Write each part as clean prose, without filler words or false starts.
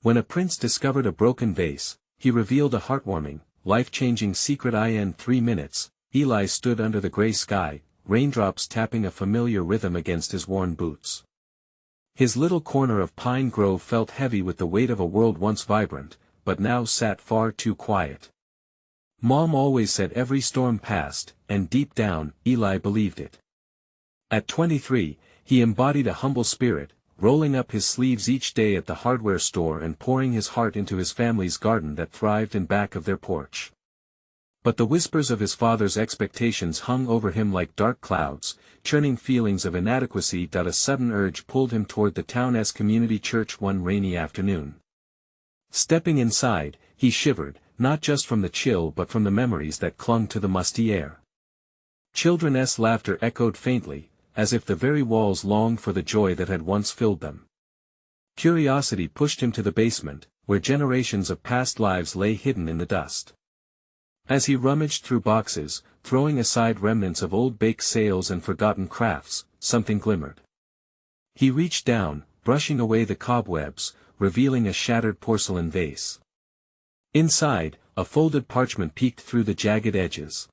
When a prince discovered a broken vase, he revealed a heartwarming, life-changing secret. In 3 minutes, Eli stood under the gray sky, raindrops tapping a familiar rhythm against his worn boots. His little corner of Pine Grove felt heavy with the weight of a world once vibrant, but now sat far too quiet. Mom always said every storm passed, and deep down, Eli believed it. At 23, he embodied a humble spirit, rolling up his sleeves each day at the hardware store and pouring his heart into his family's garden that thrived in back of their porch. But the whispers of his father's expectations hung over him like dark clouds, churning feelings of inadequacy. A sudden urge pulled him toward the town's community church one rainy afternoon. Stepping inside, he shivered, not just from the chill but from the memories that clung to the musty air. Children's laughter echoed faintly, as if the very walls longed for the joy that had once filled them. Curiosity pushed him to the basement, where generations of past lives lay hidden in the dust. As he rummaged through boxes, throwing aside remnants of old bake sales and forgotten crafts, something glimmered. He reached down, brushing away the cobwebs, revealing a shattered porcelain vase. Inside, a folded parchment peeked through the jagged edges.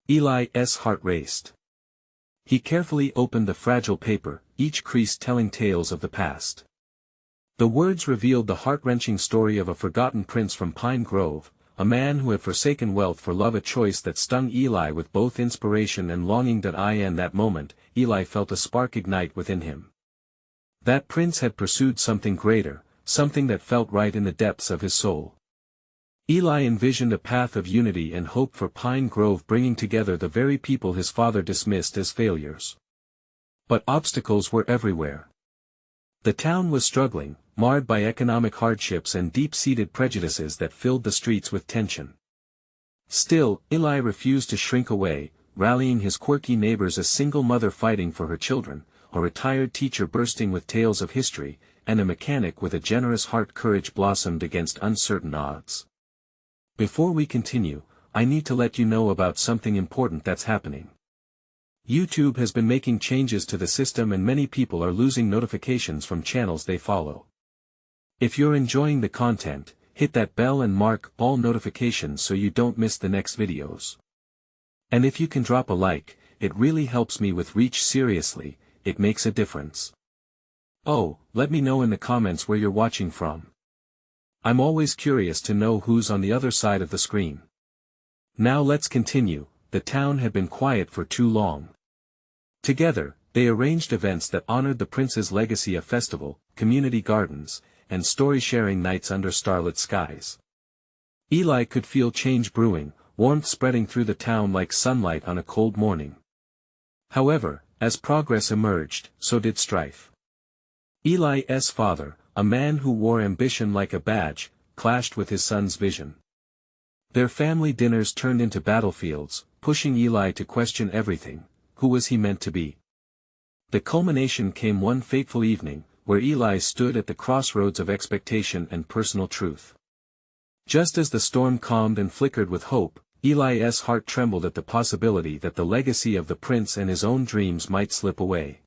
Eli's heart raced. He carefully opened the fragile paper, each crease telling tales of the past. The words revealed the heart-wrenching story of a forgotten prince from Pine Grove, a man who had forsaken wealth for love, a choice that stung Eli with both inspiration and longing. In that moment, Eli felt a spark ignite within him. That prince had pursued something greater, something that felt right in the depths of his soul. Eli envisioned a path of unity and hope for Pine Grove, bringing together the very people his father dismissed as failures. But obstacles were everywhere. The town was struggling, marred by economic hardships and deep-seated prejudices that filled the streets with tension. Still, Eli refused to shrink away, rallying his quirky neighbors, a single mother fighting for her children, a retired teacher bursting with tales of history, and a mechanic with a generous heart. Courage blossomed against uncertain odds. Before we continue, I need to let you know about something important that's happening. YouTube has been making changes to the system and many people are losing notifications from channels they follow. If you're enjoying the content, hit that bell and mark all notifications so you don't miss the next videos. And if you can drop a like, it really helps me with reach. Seriously, it makes a difference. Oh, let me know in the comments where you're watching from. I'm always curious to know who's on the other side of the screen. Now let's continue. The town had been quiet for too long. Together, they arranged events that honored the prince's legacy: a festival, community gardens, and story-sharing nights under starlit skies. Eli could feel change brewing, warmth spreading through the town like sunlight on a cold morning. However, as progress emerged, so did strife. Eli's father, a man who wore ambition like a badge, clashed with his son's vision. Their family dinners turned into battlefields, pushing Eli to question everything. Who was he meant to be? The culmination came one fateful evening, where Eli stood at the crossroads of expectation and personal truth. Just as the storm calmed and flickered with hope, Eli's heart trembled at the possibility that the legacy of the prince and his own dreams might slip away.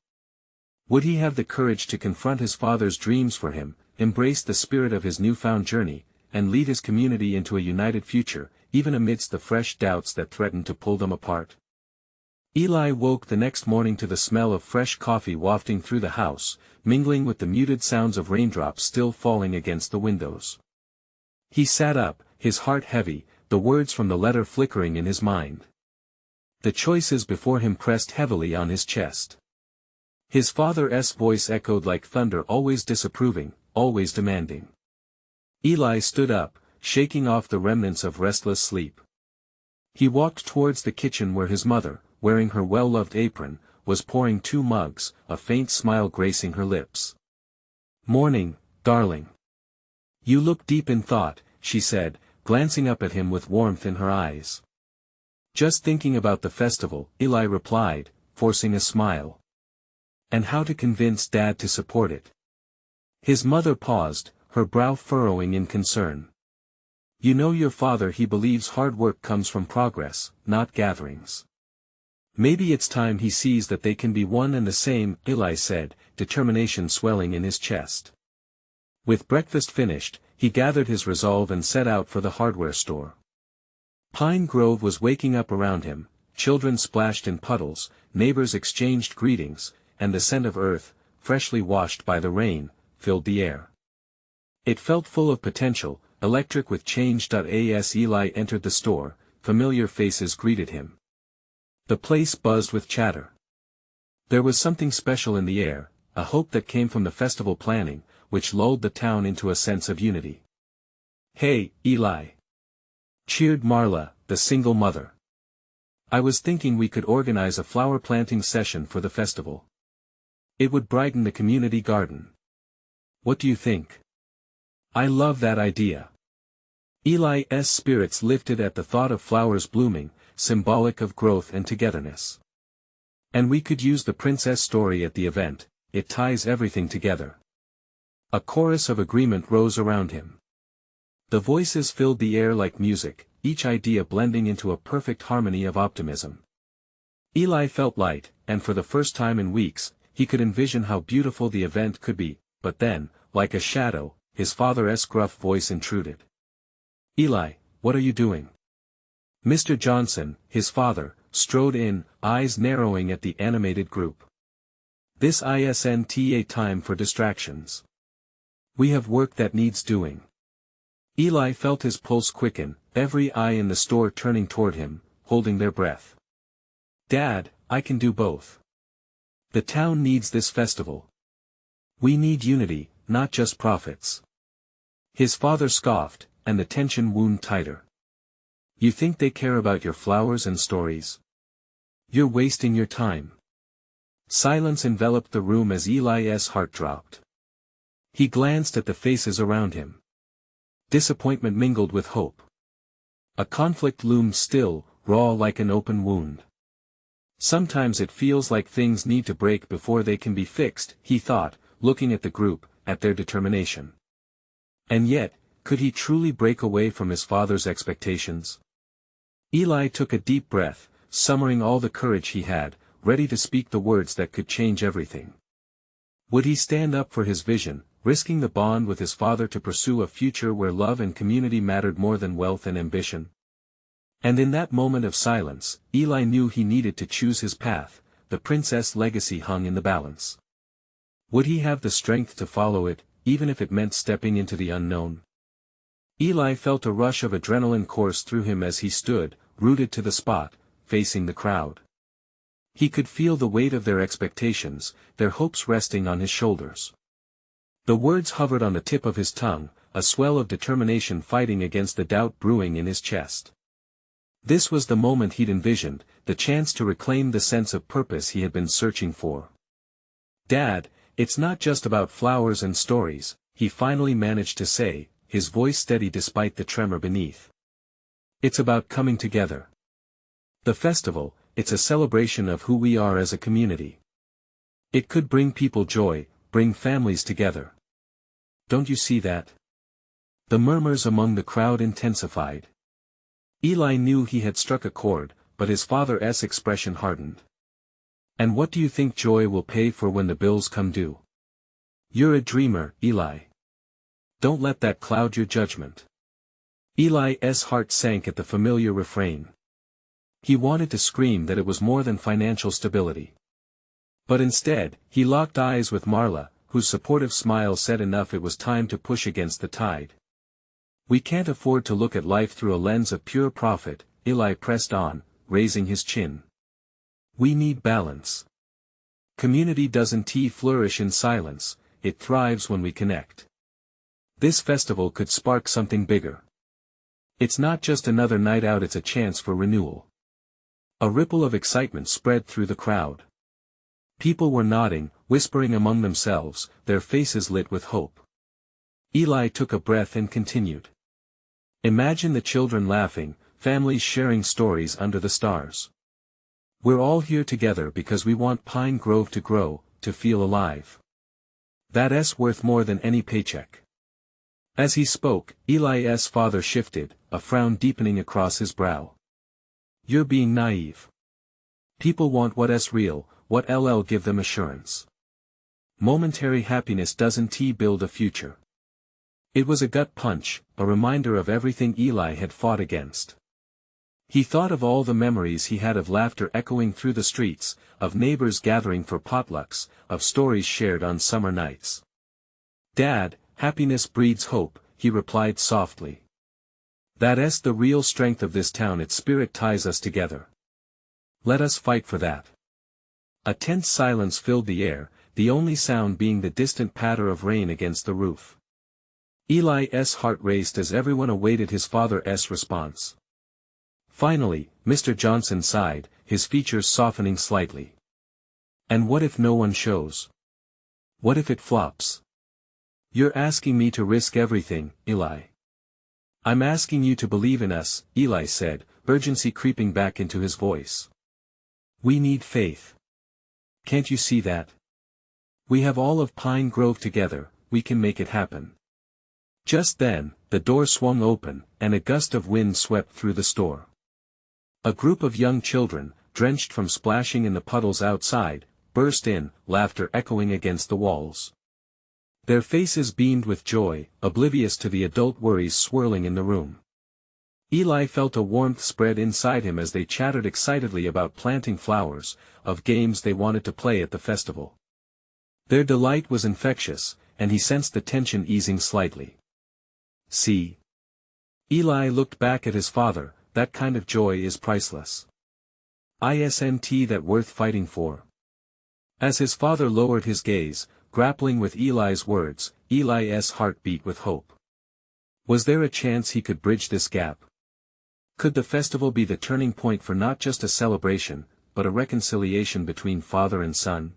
Would he have the courage to confront his father's dreams for him, embrace the spirit of his newfound journey, and lead his community into a united future, even amidst the fresh doubts that threatened to pull them apart? Eli woke the next morning to the smell of fresh coffee wafting through the house, mingling with the muted sounds of raindrops still falling against the windows. He sat up, his heart heavy, the words from the letter flickering in his mind. The choices before him pressed heavily on his chest. His father's voice echoed like thunder, always disapproving, always demanding. Eli stood up, shaking off the remnants of restless sleep. He walked towards the kitchen where his mother, wearing her well-loved apron, was pouring 2 mugs, a faint smile gracing her lips. "Morning, darling. You look deep in thought," she said, glancing up at him with warmth in her eyes. "Just thinking about the festival," Eli replied, forcing a smile. "And how to convince Dad to support it." His mother paused, her brow furrowing in concern. "You know your father, he believes hard work comes from progress, not gatherings. Maybe it's time he sees that they can be one and the same," Eli said, determination swelling in his chest. With breakfast finished, he gathered his resolve and set out for the hardware store. Pine Grove was waking up around him, children splashed in puddles, neighbors exchanged greetings, and the scent of earth, freshly washed by the rain, filled the air. It felt full of potential, electric with change. As Eli entered the store, familiar faces greeted him. The place buzzed with chatter. There was something special in the air, a hope that came from the festival planning, which lulled the town into a sense of unity. "Hey, Eli!" cheered Marla, the single mother. "I was thinking we could organize a flower planting session for the festival. It would brighten the community garden. What do you think?" "I love that idea." Eli's spirits lifted at the thought of flowers blooming, symbolic of growth and togetherness. "And we could use the princess story at the event, it ties everything together." A chorus of agreement rose around him. The voices filled the air like music, each idea blending into a perfect harmony of optimism. Eli felt light, and for the first time in weeks, he could envision how beautiful the event could be, but then, like a shadow, his father's gruff voice intruded. "Eli, what are you doing?" Mr. Johnson, his father, strode in, eyes narrowing at the animated group. "This isn't a time for distractions. We have work that needs doing." Eli felt his pulse quicken, every eye in the store turning toward him, holding their breath. "Dad, I can do both. The town needs this festival. We need unity, not just profits." His father scoffed, and the tension wound tighter. "You think they care about your flowers and stories? You're wasting your time." Silence enveloped the room as Eli's heart dropped. He glanced at the faces around him. Disappointment mingled with hope. A conflict loomed still, raw like an open wound. "Sometimes it feels like things need to break before they can be fixed," he thought, looking at the group, at their determination. And yet, could he truly break away from his father's expectations? Eli took a deep breath, summoning all the courage he had, ready to speak the words that could change everything. Would he stand up for his vision, risking the bond with his father to pursue a future where love and community mattered more than wealth and ambition? And in that moment of silence, Eli knew he needed to choose his path. The princess' legacy hung in the balance. Would he have the strength to follow it, even if it meant stepping into the unknown? Eli felt a rush of adrenaline course through him as he stood, rooted to the spot, facing the crowd. He could feel the weight of their expectations, their hopes resting on his shoulders. The words hovered on the tip of his tongue, a swell of determination fighting against the doubt brewing in his chest. This was the moment he'd envisioned, the chance to reclaim the sense of purpose he had been searching for. "Dad, it's not just about flowers and stories," he finally managed to say, his voice steady despite the tremor beneath. "It's about coming together. The festival, it's a celebration of who we are as a community. It could bring people joy, bring families together. Don't you see that?" The murmurs among the crowd intensified. Eli knew he had struck a chord, but his father's expression hardened. "And what do you think joy will pay for when the bills come due? You're a dreamer, Eli. Don't let that cloud your judgment." Eli's heart sank at the familiar refrain. He wanted to scream that it was more than financial stability. But instead, he locked eyes with Marla, whose supportive smile said enough. It was time to push against the tide. "We can't afford to look at life through a lens of pure profit," Eli pressed on, raising his chin. "We need balance. Community doesn't flourish in silence, it thrives when we connect. This festival could spark something bigger. It's not just another night out, it's a chance for renewal." A ripple of excitement spread through the crowd. People were nodding, whispering among themselves, their faces lit with hope. Eli took a breath and continued. "Imagine the children laughing, families sharing stories under the stars. We're all here together because we want Pine Grove to grow, to feel alive. That's worth more than any paycheck." As he spoke, Eli's father shifted, a frown deepening across his brow. "You're being naive. People want what's real, what'll give them assurance. Momentary happiness doesn't build a future. It was a gut punch, a reminder of everything Eli had fought against. He thought of all the memories he had of laughter echoing through the streets, of neighbors gathering for potlucks, of stories shared on summer nights. "Dad, happiness breeds hope," he replied softly. "That's the real strength of this town. Its spirit ties us together. Let us fight for that." A tense silence filled the air, the only sound being the distant patter of rain against the roof. Eli's heart raced as everyone awaited his father's response. Finally, Mr. Johnson sighed, his features softening slightly. "And what if no one shows? What if it flops?" "You're asking me to risk everything, Eli." "I'm asking you to believe in us," Eli said, urgency creeping back into his voice. "We need faith. Can't you see that? We have all of Pine Grove together, we can make it happen." Just then, the door swung open, and a gust of wind swept through the store. A group of young children, drenched from splashing in the puddles outside, burst in, laughter echoing against the walls. Their faces beamed with joy, oblivious to the adult worries swirling in the room. Eli felt a warmth spread inside him as they chattered excitedly about planting flowers, of games they wanted to play at the festival. Their delight was infectious, and he sensed the tension easing slightly. "See?" Eli looked back at his father. "That kind of joy is priceless. Isn't that worth fighting for?" As his father lowered his gaze, grappling with Eli's words, Eli's heart beat with hope. Was there a chance he could bridge this gap? Could the festival be the turning point for not just a celebration, but a reconciliation between father and son?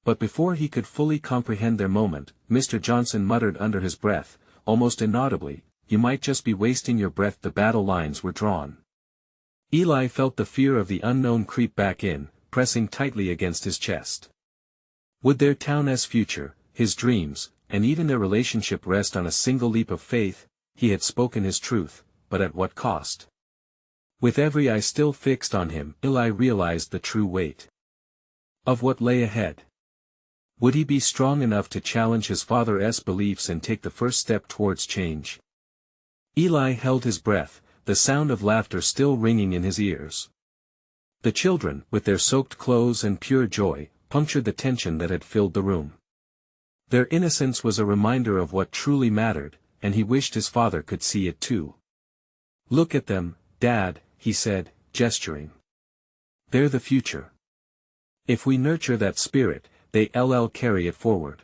But before he could fully comprehend their moment, Mr. Johnson muttered under his breath, almost inaudibly, "You might just be wasting your breath." The battle lines were drawn. Eli felt the fear of the unknown creep back in, pressing tightly against his chest. Would their town's future, his dreams, and even their relationship rest on a single leap of faith? He had spoken his truth, but at what cost? With every eye still fixed on him, Eli realized the true weight of what lay ahead. Would he be strong enough to challenge his father's beliefs and take the first step towards change? Eli held his breath, the sound of laughter still ringing in his ears. The children, with their soaked clothes and pure joy, punctured the tension that had filled the room. Their innocence was a reminder of what truly mattered, and he wished his father could see it too. "Look at them, Dad," he said, gesturing. "They're the future. If we nurture that spirit, they'll carry it forward.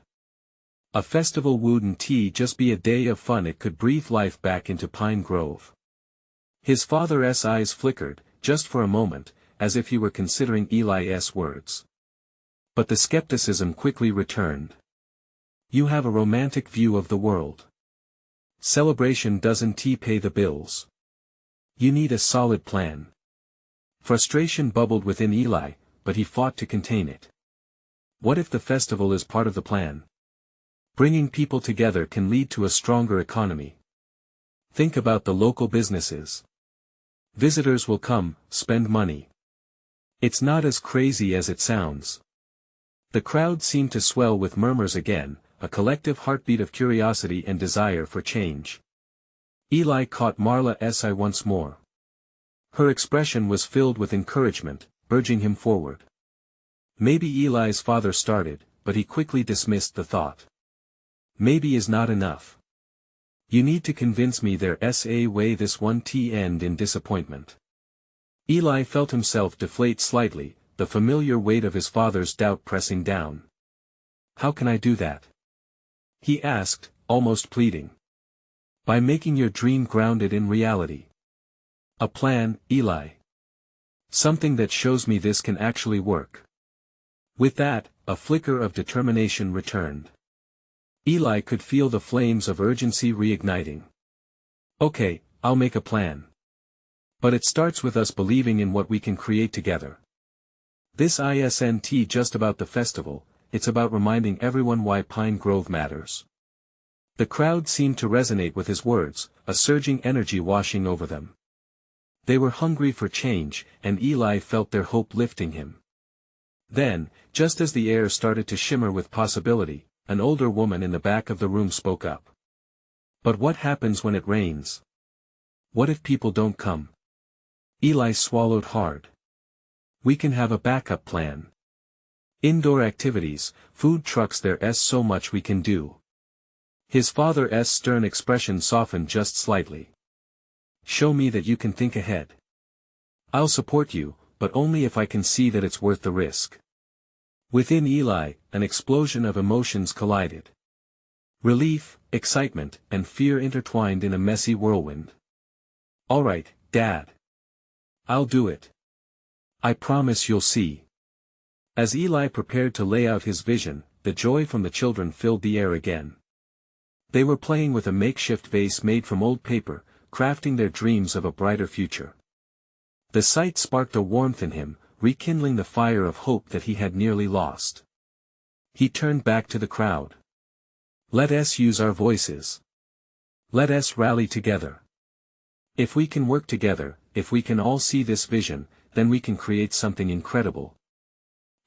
A festival wouldn't just be a day of fun, it could breathe life back into Pine Grove." His father's eyes flickered, just for a moment, as if he were considering Eli's words. But the skepticism quickly returned. "You have a romantic view of the world. Celebration doesn't pay the bills. You need a solid plan." Frustration bubbled within Eli, but he fought to contain it. What if the festival is part of the plan? Bringing people together can lead to a stronger economy. Think about the local businesses. Visitors will come, spend money. It's not as crazy as it sounds. The crowd seemed to swell with murmurs again, a collective heartbeat of curiosity and desire for change. Eli caught Marla's eye once more. Her expression was filled with encouragement, urging him forward. Maybe Eli's father started, but he quickly dismissed the thought. "Maybe is not enough. You need to convince me there's a way this won't end in disappointment." Eli felt himself deflate slightly, the familiar weight of his father's doubt pressing down. "How can I do that?" he asked, almost pleading. "By making your dream grounded in reality. A plan, Eli. Something that shows me this can actually work." With that, a flicker of determination returned. Eli could feel the flames of urgency reigniting. "Okay, I'll make a plan. But it starts with us believing in what we can create together. This isn't just about the festival, it's about reminding everyone why Pine Grove matters." The crowd seemed to resonate with his words, a surging energy washing over them. They were hungry for change, and Eli felt their hope lifting him. Then, just as the air started to shimmer with possibility, an older woman in the back of the room spoke up. But what happens when it rains? What if people don't come? Eli swallowed hard. We can have a backup plan. Indoor activities, food trucks, there's so much we can do. His father's stern expression softened just slightly. Show me that you can think ahead. I'll support you, but only if I can see that it's worth the risk. Within Eli, an explosion of emotions collided. Relief, excitement, and fear intertwined in a messy whirlwind. All right, Dad. I'll do it. I promise you'll see. As Eli prepared to lay out his vision, the joy from the children filled the air again. They were playing with a makeshift vase made from old paper, crafting their dreams of a brighter future. The sight sparked a warmth in him, rekindling the fire of hope that he had nearly lost. He turned back to the crowd. Let us use our voices. Let us rally together. If we can work together, if we can all see this vision, then we can create something incredible.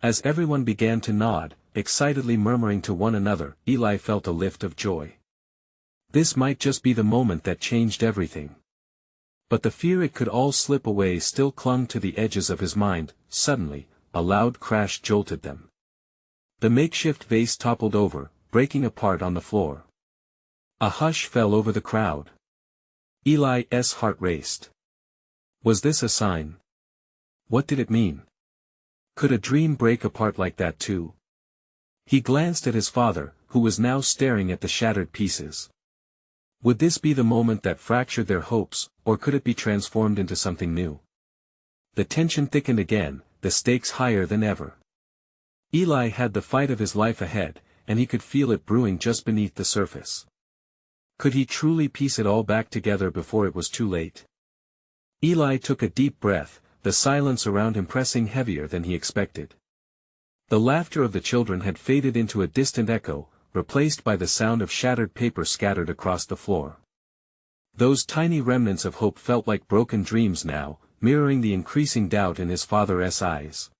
As everyone began to nod, excitedly murmuring to one another, Eli felt a lift of joy. This might just be the moment that changed everything. But the fear it could all slip away still clung to the edges of his mind. Suddenly, a loud crash jolted them. The makeshift vase toppled over, breaking apart on the floor. A hush fell over the crowd. Eli's heart raced. Was this a sign? What did it mean? Could a dream break apart like that too? He glanced at his father, who was now staring at the shattered pieces. Would this be the moment that fractured their hopes, or could it be transformed into something new? The tension thickened again, the stakes higher than ever. Eli had the fight of his life ahead, and he could feel it brewing just beneath the surface. Could he truly piece it all back together before it was too late? Eli took a deep breath, the silence around him pressing heavier than he expected. The laughter of the children had faded into a distant echo, replaced by the sound of shattered paper scattered across the floor. Those tiny remnants of hope felt like broken dreams now, mirroring the increasing doubt in his father's eyes.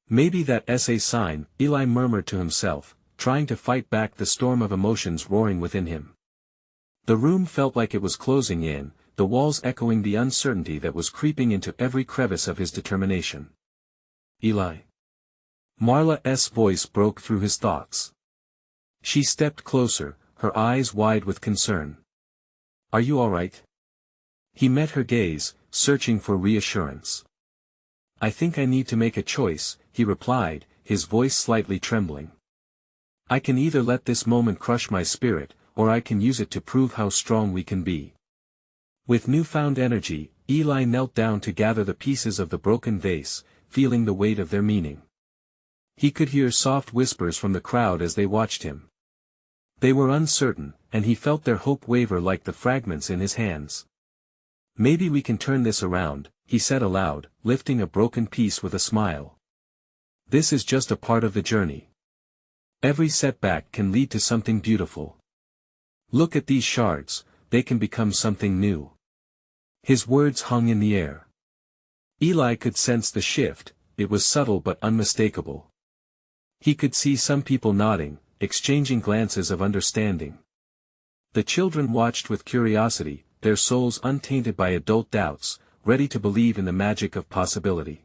Maybe that's a sign, Eli murmured to himself, trying to fight back the storm of emotions roaring within him. The room felt like it was closing in, the walls echoing the uncertainty that was creeping into every crevice of his determination. Eli. Marla's voice broke through his thoughts. She stepped closer, her eyes wide with concern. Are you all right? He met her gaze, searching for reassurance. I think I need to make a choice, he replied, his voice slightly trembling. I can either let this moment crush my spirit, or I can use it to prove how strong we can be. With newfound energy, Eli knelt down to gather the pieces of the broken vase, feeling the weight of their meaning. He could hear soft whispers from the crowd as they watched him. They were uncertain, and he felt their hope waver like the fragments in his hands. Maybe we can turn this around, he said aloud, lifting a broken piece with a smile. This is just a part of the journey. Every setback can lead to something beautiful. Look at these shards, they can become something new. His words hung in the air. Eli could sense the shift, it was subtle but unmistakable. He could see some people nodding, exchanging glances of understanding. The children watched with curiosity, their souls untainted by adult doubts, ready to believe in the magic of possibility.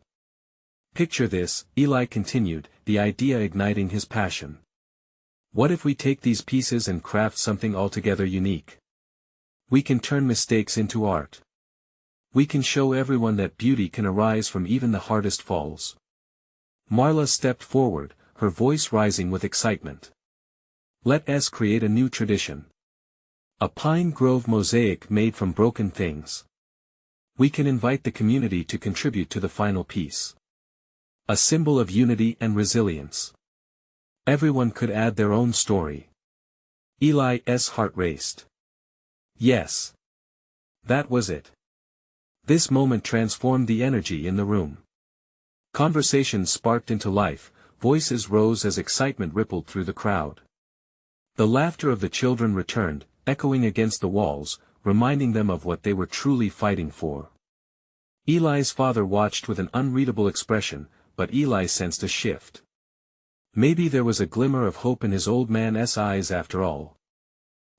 Picture this, Eli continued, the idea igniting his passion. What if we take these pieces and craft something altogether unique? We can turn mistakes into art. We can show everyone that beauty can arise from even the hardest falls. Marla stepped forward, her voice rising with excitement. Let us create a new tradition. A pine grove mosaic made from broken things. We can invite the community to contribute to the final piece. A symbol of unity and resilience. Everyone could add their own story. Eli's heart raced. Yes. That was it. This moment transformed the energy in the room. Conversations sparked into life, voices rose as excitement rippled through the crowd. The laughter of the children returned, echoing against the walls, reminding them of what they were truly fighting for. Eli's father watched with an unreadable expression, but Eli sensed a shift. Maybe there was a glimmer of hope in his old man's eyes after all.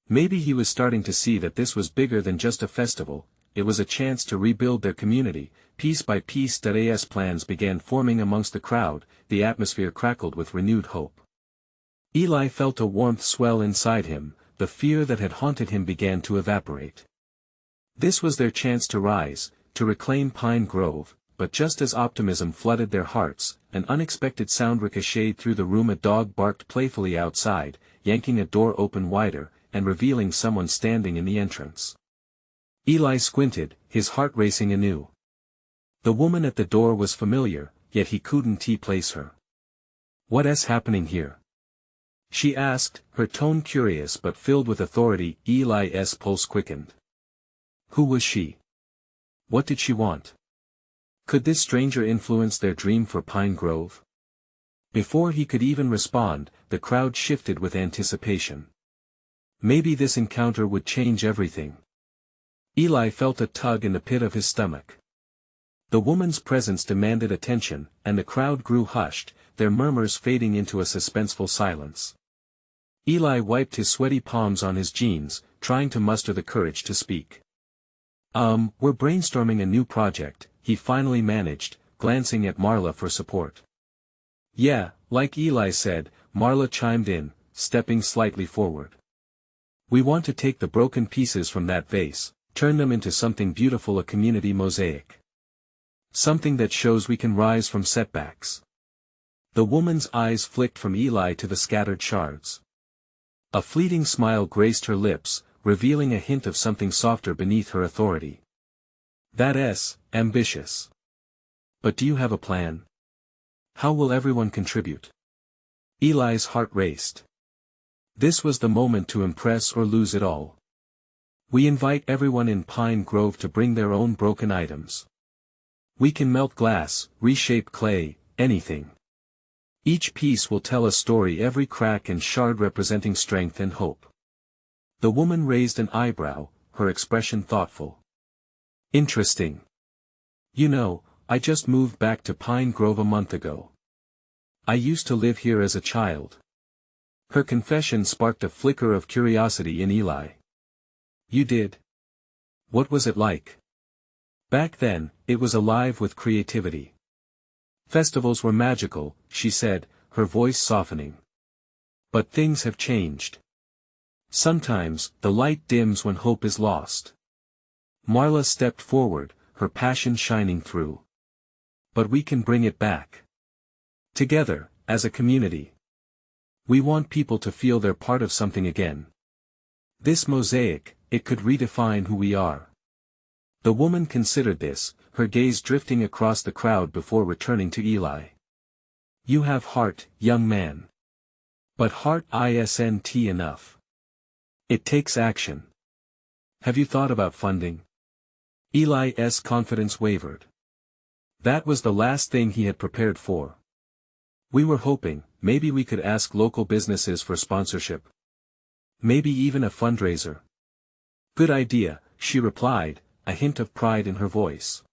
Maybe he was starting to see that this was bigger than just a festival, it was a chance to rebuild their community. Piece by piece as plans began forming amongst the crowd, the atmosphere crackled with renewed hope. Eli felt a warmth swell inside him, the fear that had haunted him began to evaporate. This was their chance to rise, to reclaim Pine Grove, but just as optimism flooded their hearts, an unexpected sound ricocheted through the room. A dog barked playfully outside, yanking a door open wider, and revealing someone standing in the entrance. Eli squinted, his heart racing anew. The woman at the door was familiar, yet he couldn't place her. "What's happening here?" she asked, her tone curious but filled with authority. Eli's pulse quickened. Who was she? What did she want? Could this stranger influence their dream for Pine Grove? Before he could even respond, the crowd shifted with anticipation. Maybe this encounter would change everything. Eli felt a tug in the pit of his stomach. The woman's presence demanded attention, and the crowd grew hushed, their murmurs fading into a suspenseful silence. Eli wiped his sweaty palms on his jeans, trying to muster the courage to speak. We're brainstorming a new project," he finally managed, glancing at Marla for support. "Yeah," like Eli said, Marla chimed in, stepping slightly forward. "We want to take the broken pieces from that vase, turn them into something beautiful, a community mosaic. Something that shows we can rise from setbacks." The woman's eyes flicked from Eli to the scattered shards. A fleeting smile graced her lips, revealing a hint of something softer beneath her authority. "That's ambitious. But do you have a plan? How will everyone contribute?" Eli's heart raced. This was the moment to impress or lose it all. "We invite everyone in Pine Grove to bring their own broken items. We can melt glass, reshape clay, anything. Each piece will tell a story, every crack and shard representing strength and hope." The woman raised an eyebrow, her expression thoughtful. "Interesting. You know, I just moved back to Pine Grove a month ago. I used to live here as a child." Her confession sparked a flicker of curiosity in Eli. "You did? What was it like?" "Back then, it was alive with creativity. Festivals were magical," she said, her voice softening. "But things have changed. Sometimes, the light dims when hope is lost." Marla stepped forward, her passion shining through. "But we can bring it back. Together, as a community. We want people to feel they're part of something again. This mosaic, it could redefine who we are." The woman considered this, her gaze drifting across the crowd before returning to Eli. "You have heart, young man. But heart isn't enough. It takes action. Have you thought about funding?" Eli's confidence wavered. That was the last thing he had prepared for. "We were hoping, maybe we could ask local businesses for sponsorship. Maybe even a fundraiser." "Good idea," she replied, a hint of pride in her voice.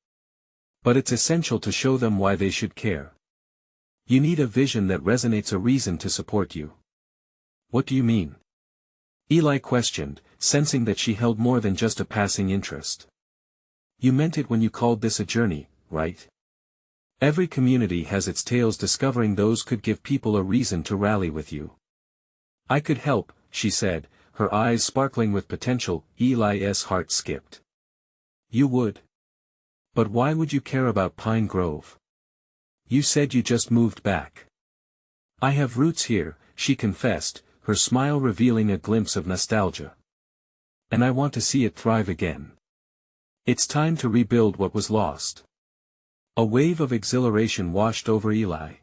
"But it's essential to show them why they should care. You need a vision that resonates, a reason to support you." "What do you mean?" Eli questioned, sensing that she held more than just a passing interest. "You meant it when you called this a journey, right? Every community has its tales, discovering those could give people a reason to rally with you." "I could help," she said, her eyes sparkling with potential. Eli's heart skipped. "You would? But why would you care about Pine Grove? You said you just moved back." "I have roots here," she confessed, her smile revealing a glimpse of nostalgia. "And I want to see it thrive again. It's time to rebuild what was lost." A wave of exhilaration washed over Eli.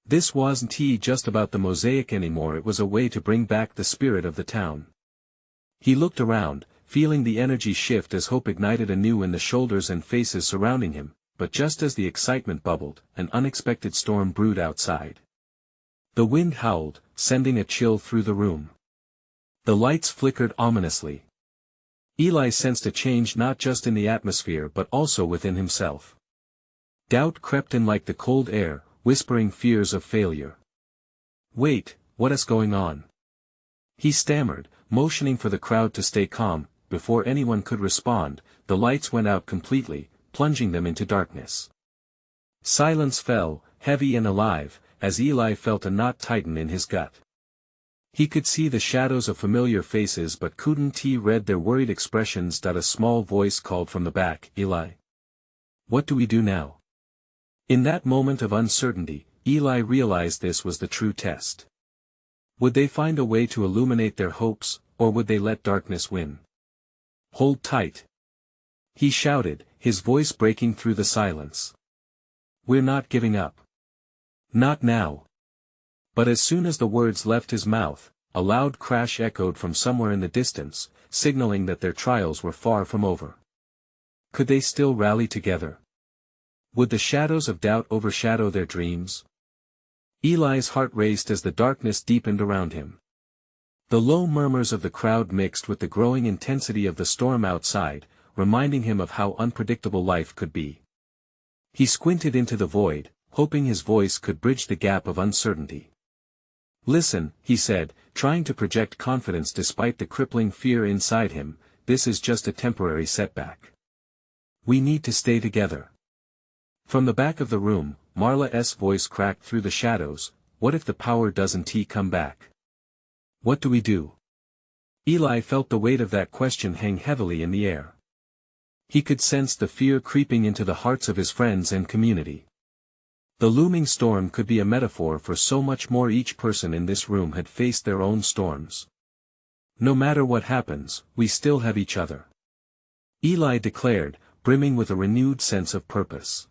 This wasn't just about the mosaic anymore, it was a way to bring back the spirit of the town. He looked around, feeling the energy shift as hope ignited anew in the shoulders and faces surrounding him, but just as the excitement bubbled, an unexpected storm brewed outside. The wind howled, sending a chill through the room. The lights flickered ominously. Eli sensed a change not just in the atmosphere but also within himself. Doubt crept in like the cold air, whispering fears of failure. "Wait, what is going on?" he stammered, motioning for the crowd to stay calm. Before anyone could respond, the lights went out completely, plunging them into darkness. Silence fell, heavy and alive, as Eli felt a knot tighten in his gut. He could see the shadows of familiar faces but couldn't read their worried expressions. A small voice called from the back, "Eli. What do we do now?" In that moment of uncertainty, Eli realized this was the true test. Would they find a way to illuminate their hopes, or would they let darkness win? "Hold tight," he shouted, his voice breaking through the silence. "We're not giving up. Not now." But as soon as the words left his mouth, a loud crash echoed from somewhere in the distance, signaling that their trials were far from over. Could they still rally together? Would the shadows of doubt overshadow their dreams? Eli's heart raced as the darkness deepened around him. The low murmurs of the crowd mixed with the growing intensity of the storm outside, reminding him of how unpredictable life could be. He squinted into the void, hoping his voice could bridge the gap of uncertainty. "Listen," he said, trying to project confidence despite the crippling fear inside him, "this is just a temporary setback. We need to stay together." From the back of the room, Marla's voice cracked through the shadows, "What if the power doesn't come back? What do we do?" Eli felt the weight of that question hang heavily in the air. He could sense the fear creeping into the hearts of his friends and community. The looming storm could be a metaphor for so much more. Each person in this room had faced their own storms. "No matter what happens, we still have each other," Eli declared, brimming with a renewed sense of purpose.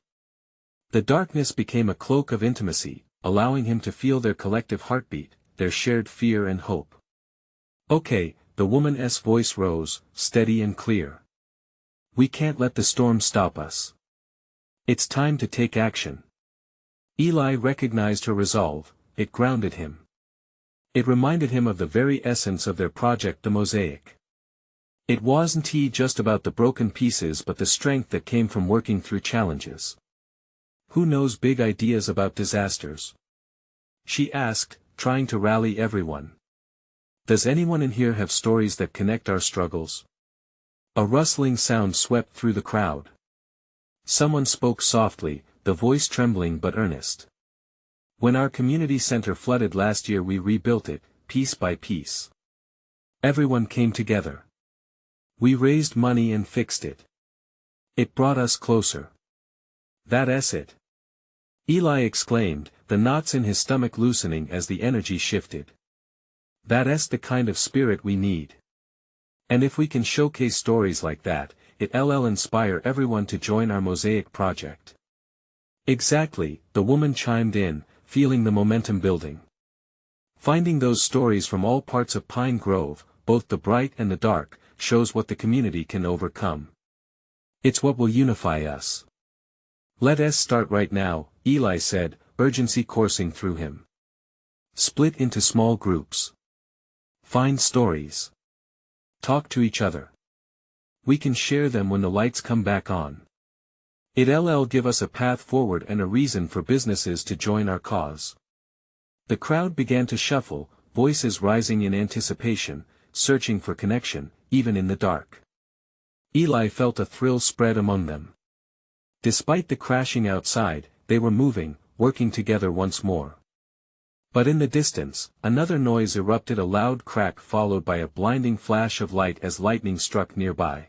The darkness became a cloak of intimacy, allowing him to feel their collective heartbeat, their shared fear and hope. "Okay," the woman's voice rose, steady and clear. "We can't let the storm stop us. It's time to take action." Eli recognized her resolve. It grounded him. It reminded him of the very essence of their project, the mosaic. It wasn't just about the broken pieces but the strength that came from working through challenges. "Who knows big ideas about disasters?" she asked, trying to rally everyone. "Does anyone in here have stories that connect our struggles?" A rustling sound swept through the crowd. Someone spoke softly, the voice trembling but earnest. "When our community center flooded last year, we rebuilt it, piece by piece. Everyone came together. We raised money and fixed it. It brought us closer. That's it," Eli exclaimed, the knots in his stomach loosening as the energy shifted. "That's the kind of spirit we need. And if we can showcase stories like that, it'll inspire everyone to join our mosaic project." "Exactly," the woman chimed in, feeling the momentum building. "Finding those stories from all parts of Pine Grove, both the bright and the dark, shows what the community can overcome. It's what will unify us." "Let's start right now," Eli said, urgency coursing through him. "Split into small groups. Find stories. Talk to each other. We can share them when the lights come back on. It'll give us a path forward and a reason for businesses to join our cause." The crowd began to shuffle, voices rising in anticipation, searching for connection, even in the dark. Eli felt a thrill spread among them. Despite the crashing outside, they were moving, working together once more. But in the distance, another noise erupted, a loud crack followed by a blinding flash of light as lightning struck nearby.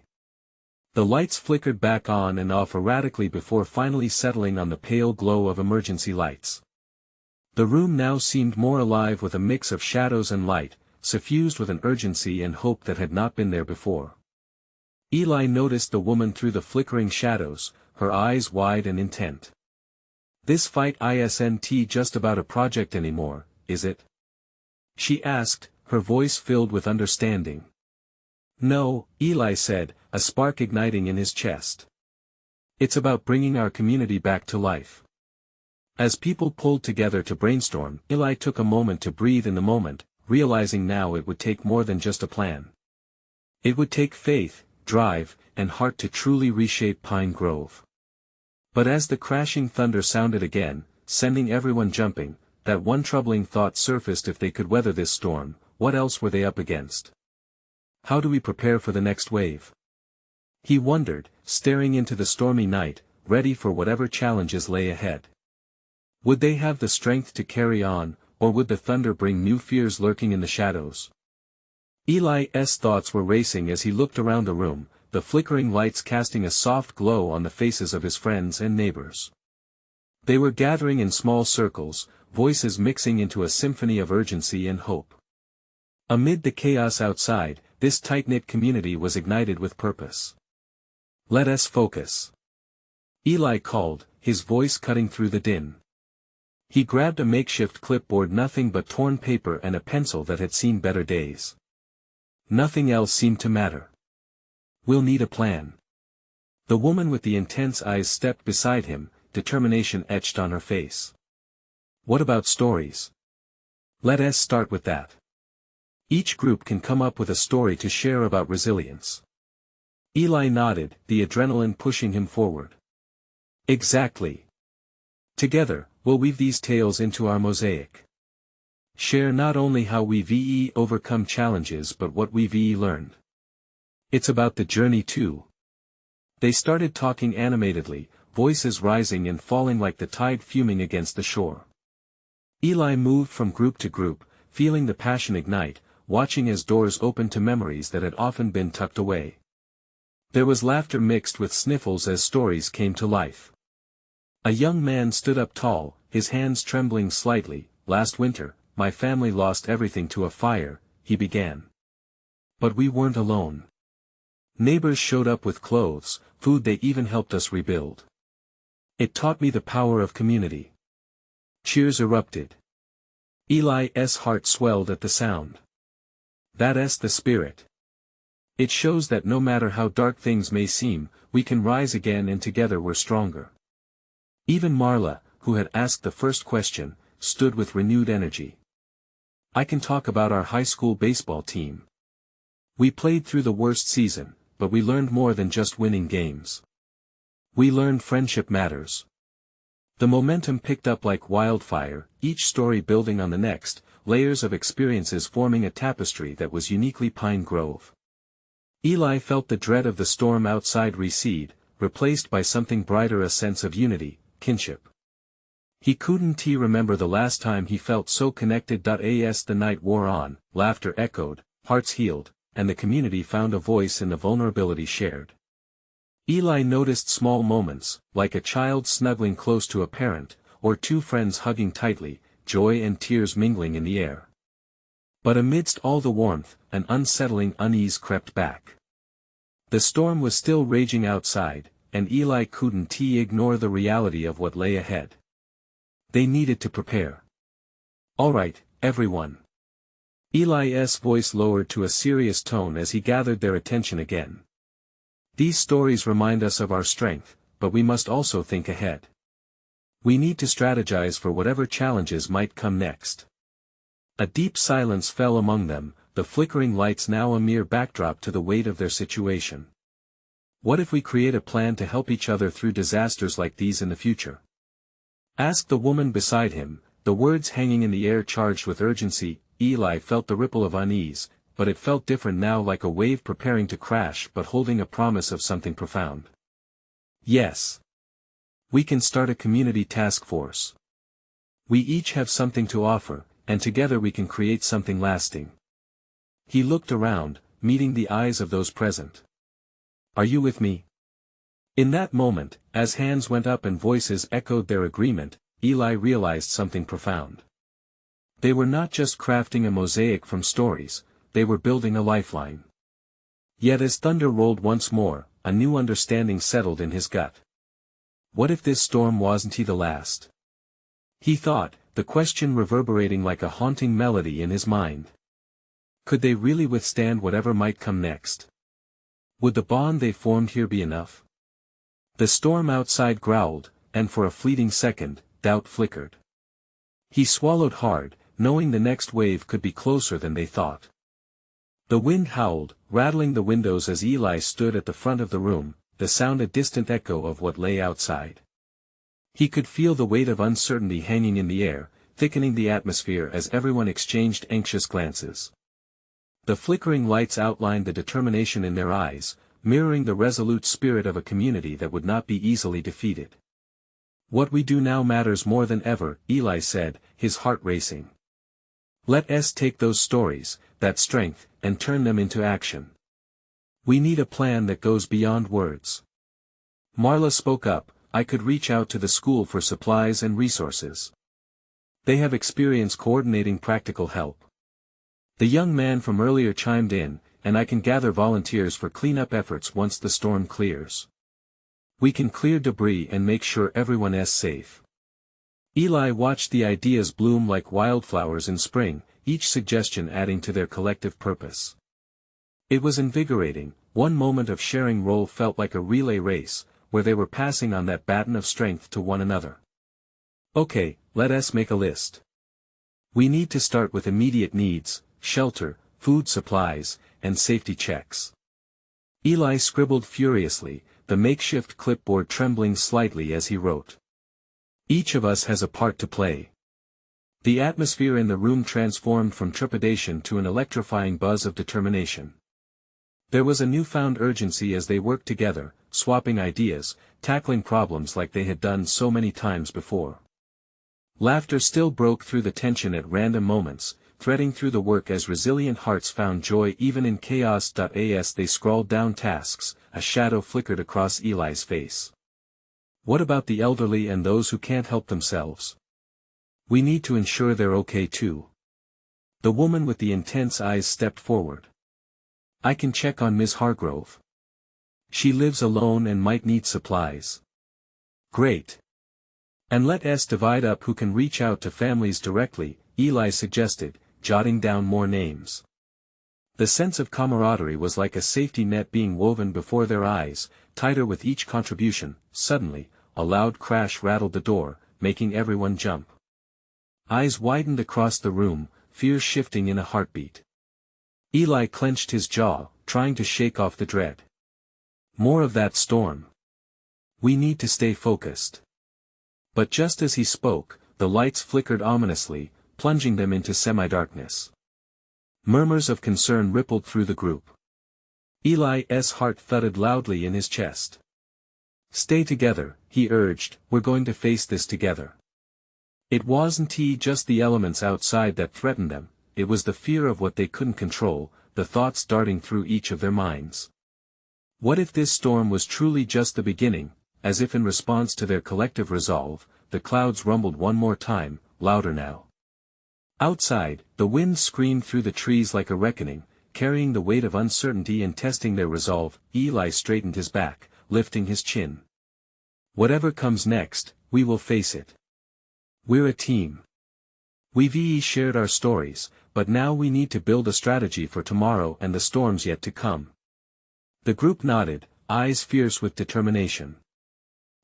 The lights flickered back on and off erratically before finally settling on the pale glow of emergency lights. The room now seemed more alive with a mix of shadows and light, suffused with an urgency and hope that had not been there before. Eli noticed the woman through the flickering shadows, her eyes wide and intent. "This fight isn't just about a project anymore, is it?" she asked, her voice filled with understanding. "No," Eli said, a spark igniting in his chest. "It's about bringing our community back to life." As people pulled together to brainstorm, Eli took a moment to breathe in the moment, realizing now it would take more than just a plan. It would take faith, drive, and heart to truly reshape Pine Grove. But as the crashing thunder sounded again, sending everyone jumping, that one troubling thought surfaced: if they could weather this storm, what else were they up against? how do we prepare for the next wave? He wondered, staring into the stormy night, ready for whatever challenges lay ahead. Would they have the strength to carry on, or would the thunder bring new fears lurking in the shadows? Eli's thoughts were racing as he looked around the room, the flickering lights casting a soft glow on the faces of his friends and neighbors. They were gathering in small circles, voices mixing into a symphony of urgency and hope. Amid the chaos outside, this tight-knit community was ignited with purpose. "Let us focus," Eli called, his voice cutting through the din. He grabbed a makeshift clipboard, nothing but torn paper and a pencil that had seen better days. Nothing else seemed to matter. "We'll need a plan." The woman with the intense eyes stepped beside him, determination etched on her face. "What about stories? Let us start with that. Each group can come up with a story to share about resilience." Eli nodded, the adrenaline pushing him forward. "Exactly. Together, we'll weave these tales into our mosaic. Share not only how we've overcome challenges but what we've learned. It's about the journey too." They started talking animatedly, voices rising and falling like the tide fuming against the shore. Eli moved from group to group, feeling the passion ignite, watching as doors opened to memories that had often been tucked away. There was laughter mixed with sniffles as stories came to life. A young man stood up tall, his hands trembling slightly. "Last winter, my family lost everything to a fire," he began. "But we weren't alone. Neighbors showed up with clothes, food, they even helped us rebuild. It taught me the power of community." Cheers erupted. Eli's heart swelled at the sound. That's the spirit. It shows that no matter how dark things may seem, we can rise again, and together we're stronger. Even Marla, who had asked the first question, stood with renewed energy. "I can talk about our high school baseball team. We played through the worst season, but we learned more than just winning games. We learned friendship matters." The momentum picked up like wildfire, each story building on the next, layers of experiences forming a tapestry that was uniquely Pine Grove. Eli felt the dread of the storm outside recede, replaced by something brighter, a sense of unity, kinship. He couldn't remember the last time he felt so connected. As the night wore on, laughter echoed, hearts healed, and the community found a voice in the vulnerability shared. Eli noticed small moments, like a child snuggling close to a parent, or two friends hugging tightly, joy and tears mingling in the air. But amidst all the warmth, an unsettling unease crept back. The storm was still raging outside, and Eli couldn't ignore the reality of what lay ahead. They needed to prepare. "All right, everyone." Eli's voice lowered to a serious tone as he gathered their attention again. "These stories remind us of our strength, but we must also think ahead. We need to strategize for whatever challenges might come next." A deep silence fell among them, the flickering lights now a mere backdrop to the weight of their situation. "What if we create a plan to help each other through disasters like these in the future?" asked the woman beside him, the words hanging in the air charged with urgency. Eli felt the ripple of unease, but it felt different now, like a wave preparing to crash but holding a promise of something profound. "Yes. We can start a community task force. We each have something to offer, and together we can create something lasting." He looked around, meeting the eyes of those present. "Are you with me?" In that moment, as hands went up and voices echoed their agreement, Eli realized something profound. They were not just crafting a mosaic from stories, they were building a lifeline. Yet as thunder rolled once more, a new understanding settled in his gut. What if this storm wasn't the last? He thought, the question reverberating like a haunting melody in his mind. Could they really withstand whatever might come next? Would the bond they formed here be enough? The storm outside growled, and for a fleeting second, doubt flickered. He swallowed hard, knowing the next wave could be closer than they thought. The wind howled, rattling the windows as Eli stood at the front of the room, the sound a distant echo of what lay outside. He could feel the weight of uncertainty hanging in the air, thickening the atmosphere as everyone exchanged anxious glances. The flickering lights outlined the determination in their eyes, mirroring the resolute spirit of a community that would not be easily defeated. "What we do now matters more than ever," Eli said, his heart racing. "Let us take those stories, that strength, and turn them into action. We need a plan that goes beyond words." Marla spoke up, "I could reach out to the school for supplies and resources. They have experience coordinating practical help." The young man from earlier chimed in, "And I can gather volunteers for cleanup efforts once the storm clears. We can clear debris and make sure everyone is safe." Eli watched the ideas bloom like wildflowers in spring, each suggestion adding to their collective purpose. It was invigorating. One moment of sharing role felt like a relay race, where they were passing on that baton of strength to one another. "Okay, let us make a list. We need to start with immediate needs: shelter, food supplies, and safety checks." Eli scribbled furiously, the makeshift clipboard trembling slightly as he wrote. "Each of us has a part to play." The atmosphere in the room transformed from trepidation to an electrifying buzz of determination. There was a newfound urgency as they worked together, swapping ideas, tackling problems like they had done so many times before. Laughter still broke through the tension at random moments, threading through the work as resilient hearts found joy even in chaos. As they scrawled down tasks, a shadow flickered across Eli's face. "What about the elderly and those who can't help themselves? We need to ensure they're okay too." The woman with the intense eyes stepped forward. "I can check on Ms. Hargrove. She lives alone and might need supplies." "Great. And let us divide up who can reach out to families directly," Eli suggested, jotting down more names. The sense of camaraderie was like a safety net being woven before their eyes, tighter with each contribution. Suddenly, a loud crash rattled the door, making everyone jump. Eyes widened across the room, fear shifting in a heartbeat. Eli clenched his jaw, trying to shake off the dread. More of that storm. We need to stay focused. But just as he spoke, the lights flickered ominously, plunging them into semi-darkness. Murmurs of concern rippled through the group. Eli's heart thudded loudly in his chest. "Stay together," he urged, "we're going to face this together." It wasn't just the elements outside that threatened them, it was the fear of what they couldn't control, the thoughts darting through each of their minds. What if this storm was truly just the beginning? As if in response to their collective resolve, the clouds rumbled one more time, louder now. Outside, the wind screamed through the trees like a reckoning, carrying the weight of uncertainty and testing their resolve. Eli straightened his back, lifting his chin. "Whatever comes next, we will face it. We're a team. We've shared our stories, but now we need to build a strategy for tomorrow and the storms yet to come." The group nodded, eyes fierce with determination.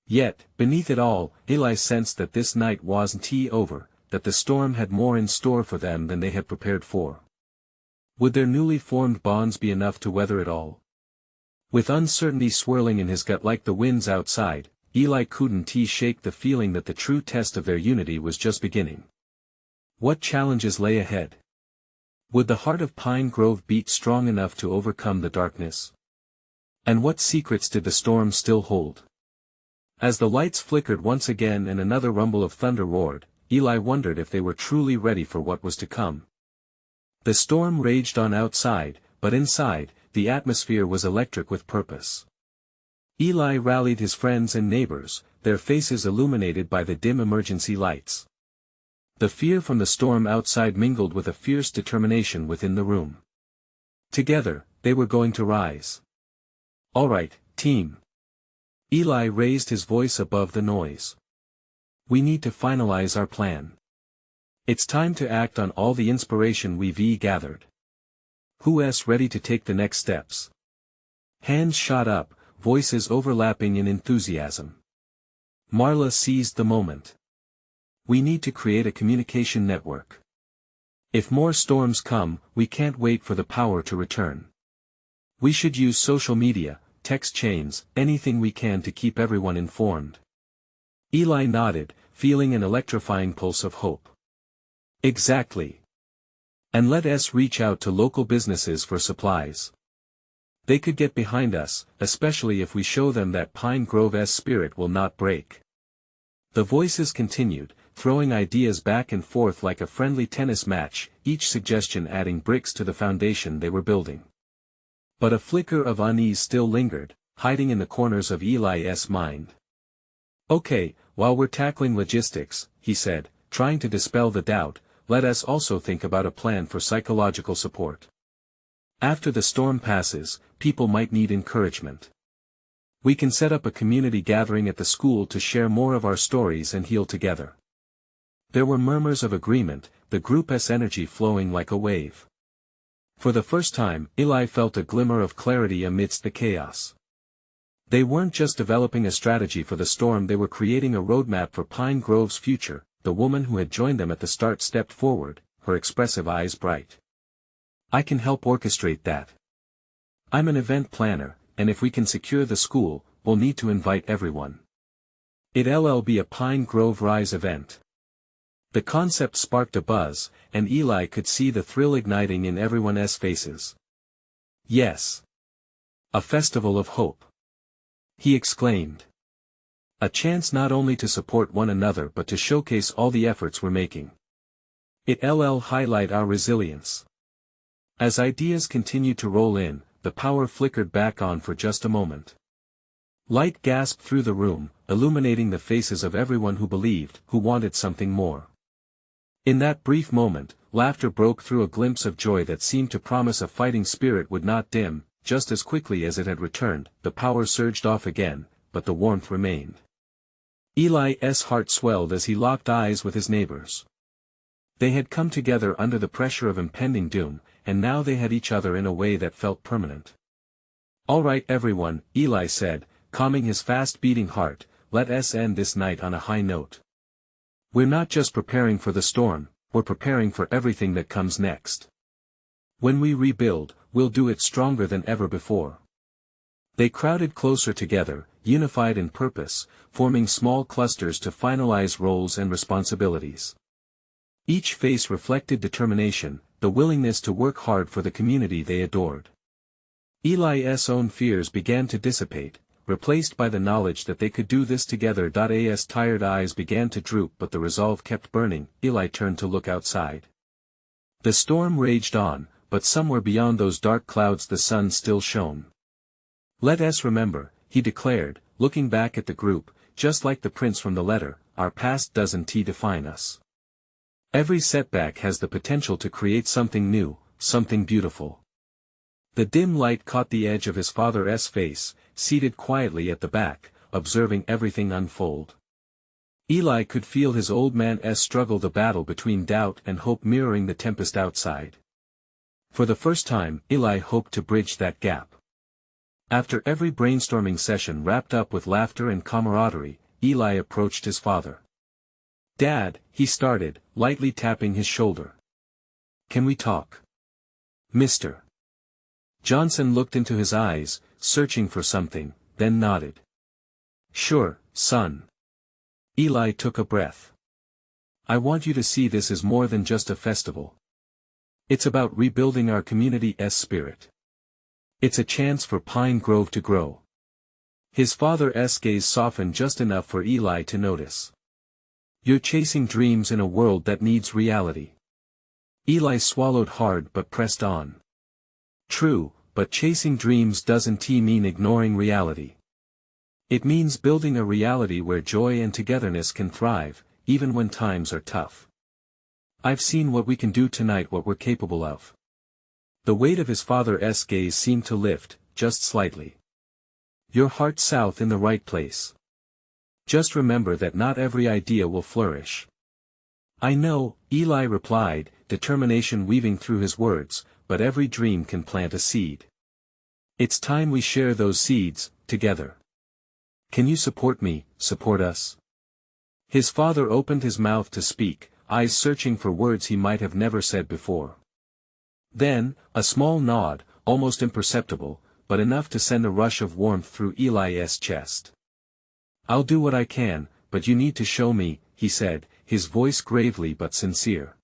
Yet, beneath it all, Eli sensed that this night wasn't over, that the storm had more in store for them than they had prepared for. Would their newly formed bonds be enough to weather it all? With uncertainty swirling in his gut like the winds outside, Eli couldn't shake the feeling that the true test of their unity was just beginning. What challenges lay ahead? Would the heart of Pine Grove beat strong enough to overcome the darkness? And what secrets did the storm still hold? As the lights flickered once again and another rumble of thunder roared, Eli wondered if they were truly ready for what was to come. The storm raged on outside, but inside, the atmosphere was electric with purpose. Eli rallied his friends and neighbors, their faces illuminated by the dim emergency lights. The fear from the storm outside mingled with a fierce determination within the room. Together, they were going to rise. "All right, team." Eli raised his voice above the noise. "We need to finalize our plan. It's time to act on all the inspiration we've gathered. Who's ready to take the next steps?" Hands shot up, voices overlapping in enthusiasm. Marla seized the moment. "We need to create a communication network. If more storms come, we can't wait for the power to return. We should use social media, text chains, anything we can to keep everyone informed." Eli nodded, feeling an electrifying pulse of hope. "Exactly. And let us reach out to local businesses for supplies. They could get behind us, especially if we show them that Pine Grove's spirit will not break. The voices continued, throwing ideas back and forth like a friendly tennis match, each suggestion adding bricks to the foundation they were building. But a flicker of unease still lingered, hiding in the corners of Eli's mind. Okay, while we're tackling logistics, he said, trying to dispel the doubt, let us also think about a plan for psychological support. After the storm passes, people might need encouragement. We can set up a community gathering at the school to share more of our stories and heal together. There were murmurs of agreement, the group's energy flowing like a wave. For the first time, Eli felt a glimmer of clarity amidst the chaos. They weren't just developing a strategy for the storm, they were creating a roadmap for Pine Grove's future. The woman who had joined them at the start stepped forward, her expressive eyes bright. I can help orchestrate that. I'm an event planner, and if we can secure the school, we'll need to invite everyone. It'll be a Pine Grove Rise event. The concept sparked a buzz, and Eli could see the thrill igniting in everyone's faces. Yes. A festival of hope. He exclaimed. A chance not only to support one another but to showcase all the efforts we're making. It'll highlight our resilience. As ideas continued to roll in, the power flickered back on for just a moment. Light gasped through the room, illuminating the faces of everyone who believed, who wanted something more. In that brief moment, laughter broke through, a glimpse of joy that seemed to promise a fighting spirit would not dim. Just as quickly as it had returned, the power surged off again, but the warmth remained. Eli's heart swelled as he locked eyes with his neighbors. They had come together under the pressure of impending doom, and now they had each other in a way that felt permanent. All right everyone, Eli said, calming his fast-beating heart, let us end this night on a high note. We're not just preparing for the storm, we're preparing for everything that comes next. When we rebuild, we'll do it stronger than ever before. They crowded closer together, unified in purpose, forming small clusters to finalize roles and responsibilities. Each face reflected determination, the willingness to work hard for the community they adored. Eli's own fears began to dissipate, replaced by the knowledge that they could do this together. As tired eyes began to droop but the resolve kept burning, Eli turned to look outside. The storm raged on, but somewhere beyond those dark clouds the sun still shone. Let us remember, he declared, looking back at the group, just like the prince from the letter, our past doesn't define us. Every setback has the potential to create something new, something beautiful. The dim light caught the edge of his father's face, seated quietly at the back, observing everything unfold. Eli could feel his old man's struggle, the battle between doubt and hope mirroring the tempest outside. For the first time, Eli hoped to bridge that gap. After every brainstorming session wrapped up with laughter and camaraderie, Eli approached his father. Dad, he started, lightly tapping his shoulder. Can we talk? Mr. Johnson looked into his eyes, searching for something, then nodded. Sure, son. Eli took a breath. I want you to see this as more than just a festival. It's about rebuilding our community's spirit. It's a chance for Pine Grove to grow. His father's gaze softened just enough for Eli to notice. You're chasing dreams in a world that needs reality. Eli swallowed hard but pressed on. True, but chasing dreams doesn't mean ignoring reality. It means building a reality where joy and togetherness can thrive, even when times are tough. I've seen what we can do tonight, what we're capable of. The weight of his father's gaze seemed to lift, just slightly. Your heart's south in the right place. Just remember that not every idea will flourish. I know, Eli replied, determination weaving through his words, but every dream can plant a seed. It's time we share those seeds, together. Can you support me, support us? His father opened his mouth to speak, eyes searching for words he might have never said before. Then, a small nod, almost imperceptible, but enough to send a rush of warmth through Eli's chest. I'll do what I can, but you need to show me, he said, his voice gravely but sincere.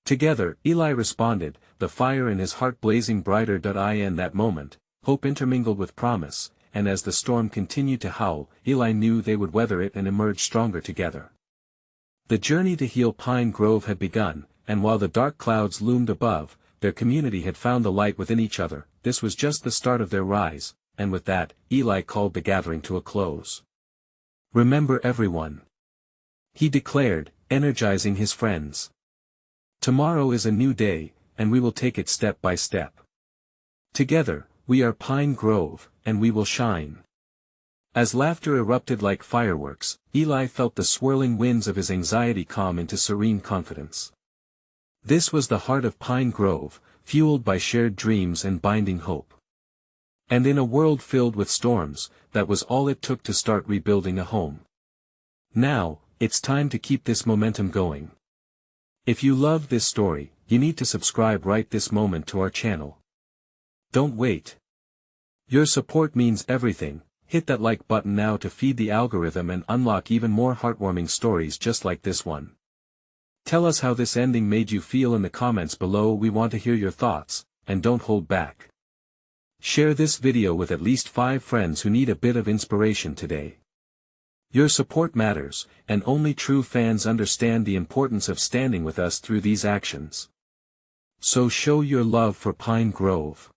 Together, Eli responded, the fire in his heart blazing brighter. In that moment, hope intermingled with promise, and as the storm continued to howl, Eli knew they would weather it and emerge stronger together. The journey to heal Pine Grove had begun, and while the dark clouds loomed above, their community had found the light within each other. This was just the start of their rise, and with that, Eli called the gathering to a close. Remember everyone, he declared, energizing his friends. Tomorrow is a new day, and we will take it step by step. Together, we are Pine Grove, and we will shine. As laughter erupted like fireworks, Eli felt the swirling winds of his anxiety calm into serene confidence. This was the heart of Pine Grove, fueled by shared dreams and binding hope. And in a world filled with storms, that was all it took to start rebuilding a home. Now, it's time to keep this momentum going. If you loved this story, you need to subscribe right this moment to our channel. Don't wait. Your support means everything. Hit that like button now to feed the algorithm and unlock even more heartwarming stories just like this one. Tell us how this ending made you feel in the comments below. We want to hear your thoughts, and don't hold back. Share this video with at least 5 friends who need a bit of inspiration today. Your support matters, and only true fans understand the importance of standing with us through these actions. So show your love for Pine Grove.